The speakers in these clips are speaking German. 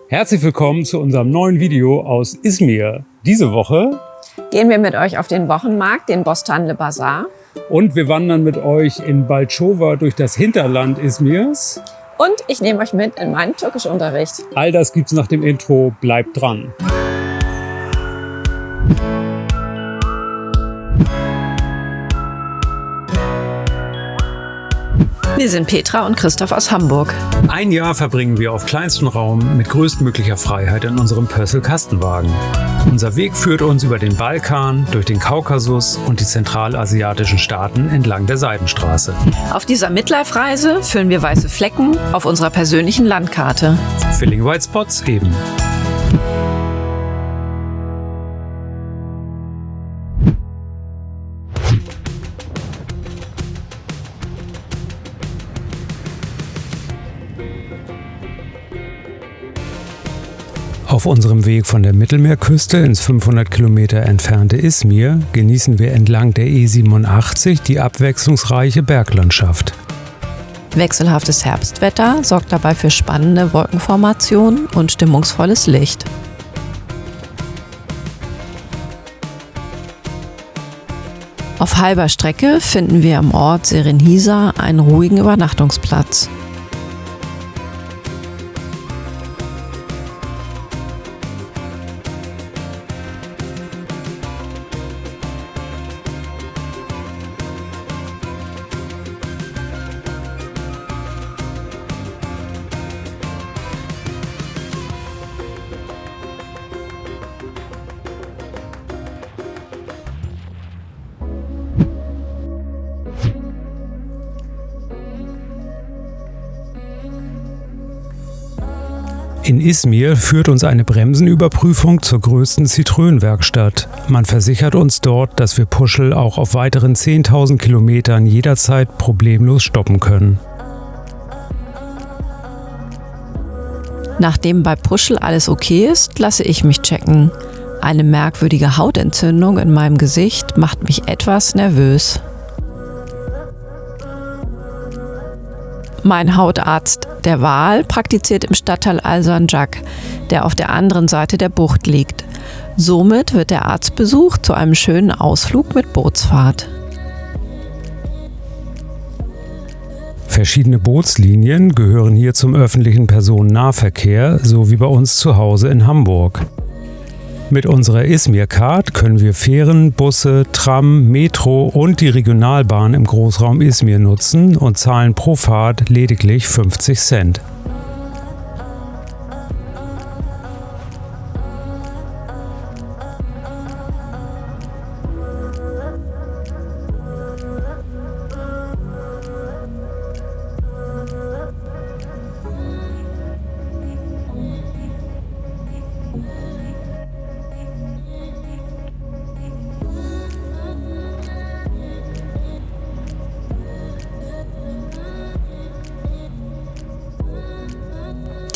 Herzlich willkommen zu unserem neuen Video aus Izmir. Diese Woche gehen wir mit euch auf den Wochenmarkt, den Bostanlı Bazar. Und wir wandern mit euch in Balçova durch das Hinterland Izmirs. Und ich nehme euch mit in meinen Türkischunterricht. All das gibt's nach dem Intro. Bleibt dran. Wir sind Petra und Christoph aus Hamburg. Ein Jahr verbringen wir auf kleinstem Raum mit größtmöglicher Freiheit in unserem Pössl-Kastenwagen. Unser Weg führt uns über den Balkan, durch den Kaukasus und die zentralasiatischen Staaten entlang der Seidenstraße. Auf dieser Midlife-Reise füllen wir weiße Flecken auf unserer persönlichen Landkarte. Filling White Spots eben. Auf unserem Weg von der Mittelmeerküste ins 500 Kilometer entfernte Izmir genießen wir entlang der E87 die abwechslungsreiche Berglandschaft. Wechselhaftes Herbstwetter sorgt dabei für spannende Wolkenformationen und stimmungsvolles Licht. Auf halber Strecke finden wir am Ort Şehrinisa einen ruhigen Übernachtungsplatz. In Izmir führt uns eine Bremsenüberprüfung zur größten Citroën-Werkstatt. Man versichert uns dort, dass wir Puschel auch auf weiteren 10.000 Kilometern jederzeit problemlos stoppen können. Nachdem bei Puschel alles okay ist, lasse ich mich checken. Eine merkwürdige Hautentzündung in meinem Gesicht macht mich etwas nervös. Mein Hautarzt der Wahl praktiziert im Stadtteil Alsancak, der auf der anderen Seite der Bucht liegt. Somit wird der Arztbesuch zu einem schönen Ausflug mit Bootsfahrt. Verschiedene Bootslinien gehören hier zum öffentlichen Personennahverkehr, so wie bei uns zu Hause in Hamburg. Mit unserer Izmir-Card können wir Fähren, Busse, Tram, Metro und die Regionalbahn im Großraum Izmir nutzen und zahlen pro Fahrt lediglich 50 Cent.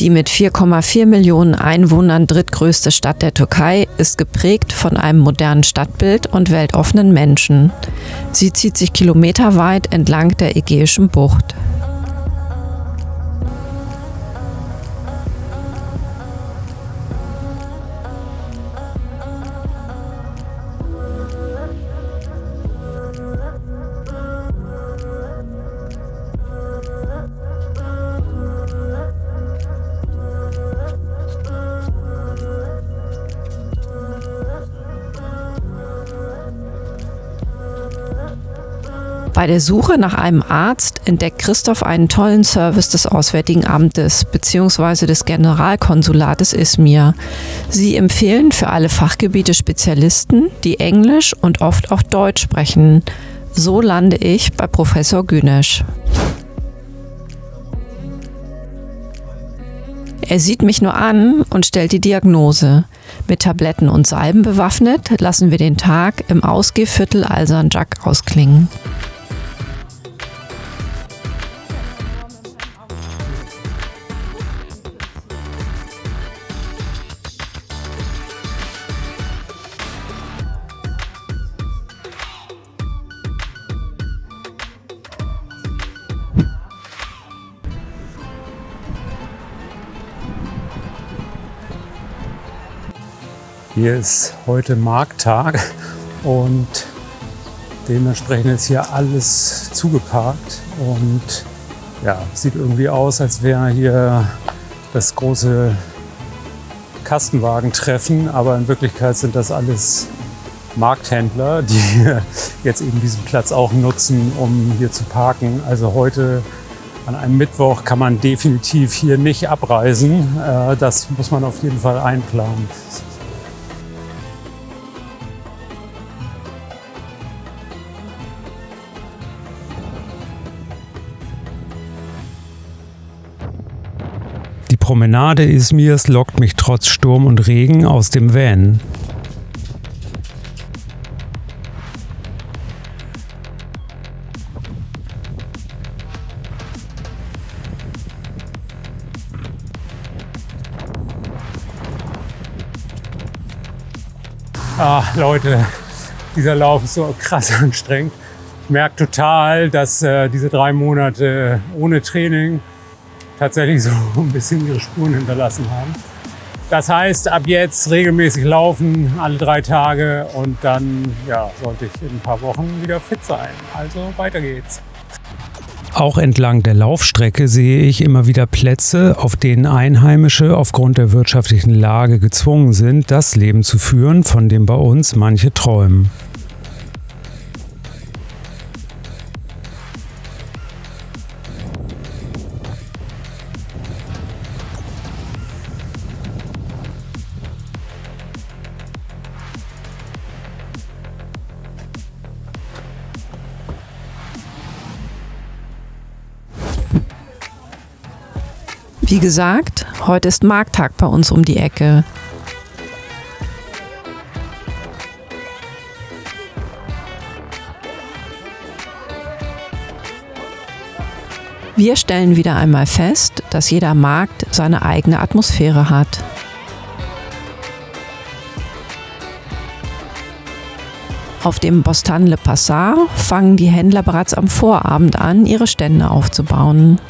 Die mit 4,4 Millionen Einwohnern drittgrößte Stadt der Türkei ist geprägt von einem modernen Stadtbild und weltoffenen Menschen. Sie zieht sich kilometerweit entlang der Ägäischen Bucht. Bei der Suche nach einem Arzt entdeckt Christoph einen tollen Service des Auswärtigen Amtes bzw. des Generalkonsulates Izmir. Sie empfehlen für alle Fachgebiete Spezialisten, die Englisch und oft auch Deutsch sprechen. So lande ich bei Professor Güneş. Er sieht mich nur an und stellt die Diagnose. Mit Tabletten und Salben bewaffnet lassen wir den Tag im Ausgehviertel Alsancak ausklingen. Hier ist heute Markttag und dementsprechend ist hier alles zugeparkt und ja, sieht irgendwie aus, als wäre hier das große Kastenwagentreffen, aber in Wirklichkeit sind das alles Markthändler, die jetzt eben diesen Platz auch nutzen, um hier zu parken. Also heute an einem Mittwoch kann man definitiv hier nicht abreisen. Das muss man auf jeden Fall einplanen. Die Promenade Izmirs lockt mich trotz Sturm und Regen aus dem Van. Leute, dieser Lauf ist so krass anstrengend. Ich merke total, dass diese 3 Monate ohne Training tatsächlich so ein bisschen ihre Spuren hinterlassen haben. Das heißt, ab jetzt regelmäßig laufen, alle 3 Tage und dann sollte ich in ein paar Wochen wieder fit sein. Also weiter geht's. Auch entlang der Laufstrecke sehe ich immer wieder Plätze, auf denen Einheimische aufgrund der wirtschaftlichen Lage gezwungen sind, das Leben zu führen, von dem bei uns manche träumen. Wie gesagt, heute ist Markttag bei uns um die Ecke. Wir stellen wieder einmal fest, dass jeder Markt seine eigene Atmosphäre hat. Auf dem Bostan Le Passar fangen die Händler bereits am Vorabend an, ihre Stände aufzubauen.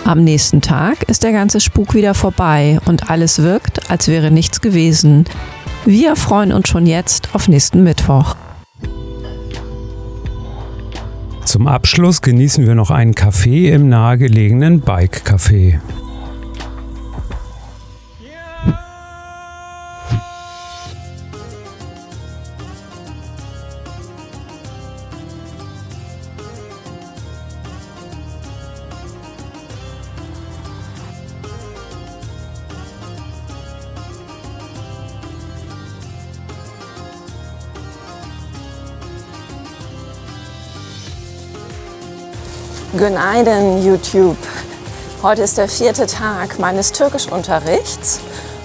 Am nächsten Tag ist der ganze Spuk wieder vorbei und alles wirkt, als wäre nichts gewesen. Wir freuen uns schon jetzt auf nächsten Mittwoch. Zum Abschluss genießen wir noch einen Kaffee im nahegelegenen Bike-Café. Günaydin YouTube. Heute ist der 4. Tag meines Türkischunterrichts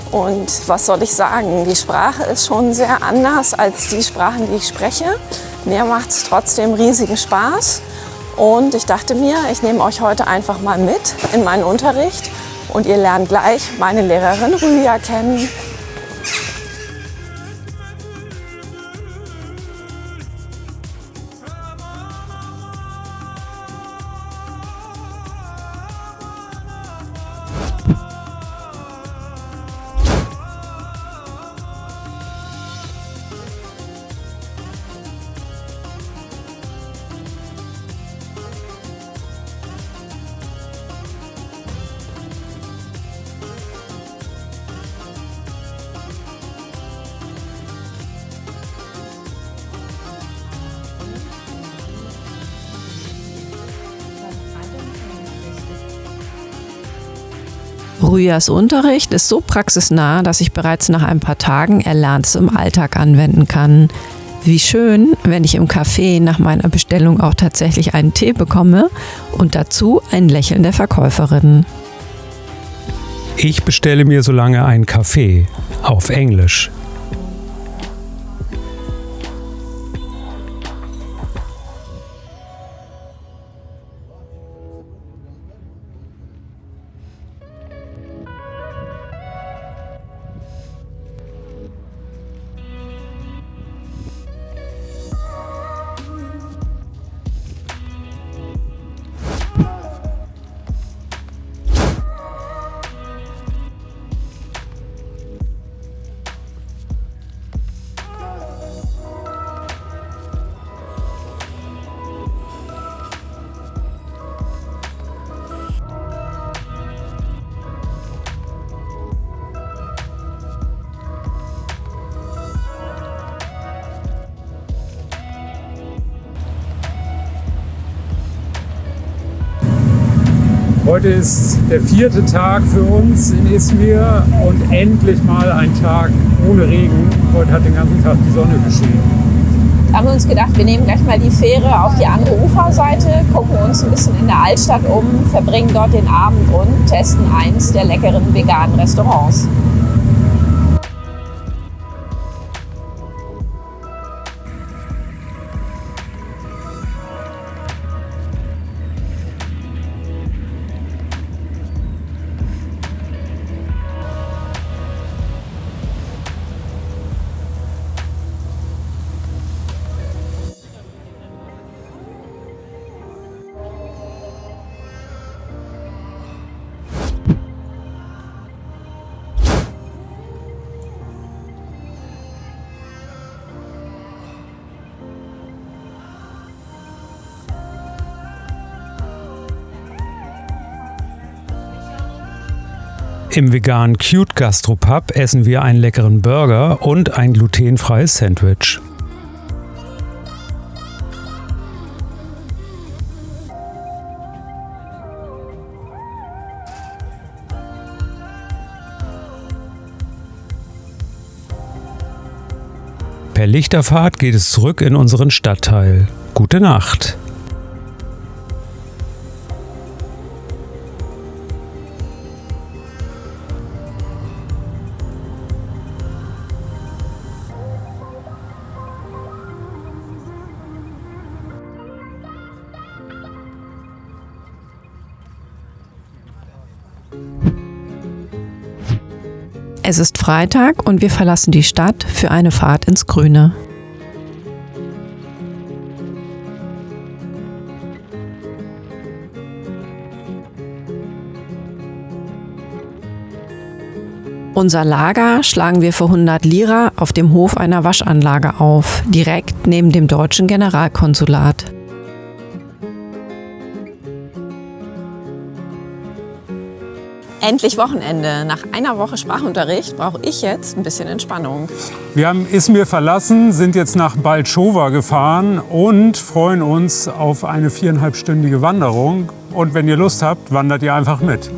und was soll ich sagen, die Sprache ist schon sehr anders als die Sprachen, die ich spreche. Mir macht es trotzdem riesigen Spaß und ich dachte mir, ich nehme euch heute einfach mal mit in meinen Unterricht und ihr lernt gleich meine Lehrerin Rüya kennen. Rüyas Unterricht ist so praxisnah, dass ich bereits nach ein paar Tagen Erlerntes im Alltag anwenden kann. Wie schön, wenn ich im Café nach meiner Bestellung auch tatsächlich einen Tee bekomme und dazu ein Lächeln der Verkäuferin. Ich bestelle mir so lange einen Kaffee auf Englisch. Heute ist der 4. Tag für uns in Izmir und endlich mal ein Tag ohne Regen. Heute hat den ganzen Tag die Sonne geschienen. Da haben wir uns gedacht, wir nehmen gleich mal die Fähre auf die andere Uferseite, gucken uns ein bisschen in der Altstadt um, verbringen dort den Abend und testen eins der leckeren veganen Restaurants. Im veganen Cute Gastropub essen wir einen leckeren Burger und ein glutenfreies Sandwich. Per Lichterfahrt geht es zurück in unseren Stadtteil. Gute Nacht! Es ist Freitag und wir verlassen die Stadt für eine Fahrt ins Grüne. Unser Lager schlagen wir für 100 Lira auf dem Hof einer Waschanlage auf, direkt neben dem deutschen Generalkonsulat. Endlich Wochenende. Nach einer Woche Sprachunterricht brauche ich jetzt ein bisschen Entspannung. Wir haben Izmir verlassen, sind jetzt nach Balchova gefahren und freuen uns auf eine 4,5-stündige Wanderung. Und wenn ihr Lust habt, wandert ihr einfach mit.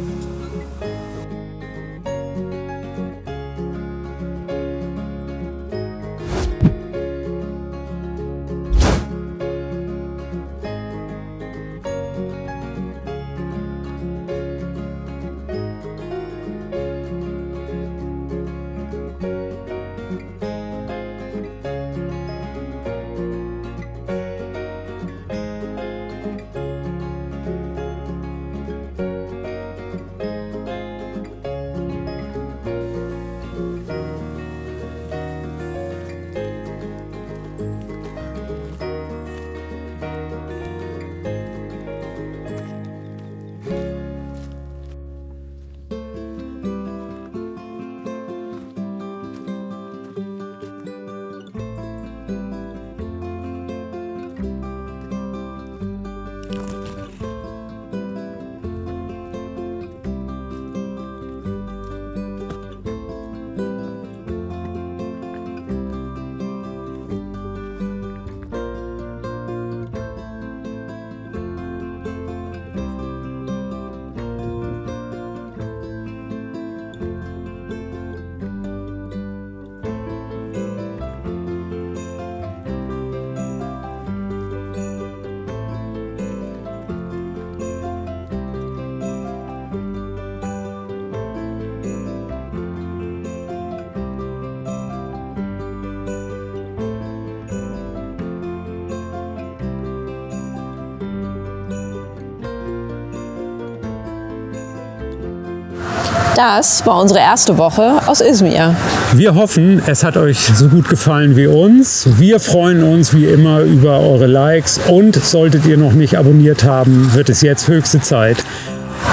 Das war unsere erste Woche aus Izmir. Wir hoffen, es hat euch so gut gefallen wie uns. Wir freuen uns wie immer über eure Likes und solltet ihr noch nicht abonniert haben, wird es jetzt höchste Zeit.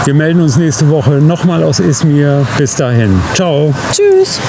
Wir melden uns nächste Woche nochmal aus Izmir. Bis dahin. Ciao. Tschüss.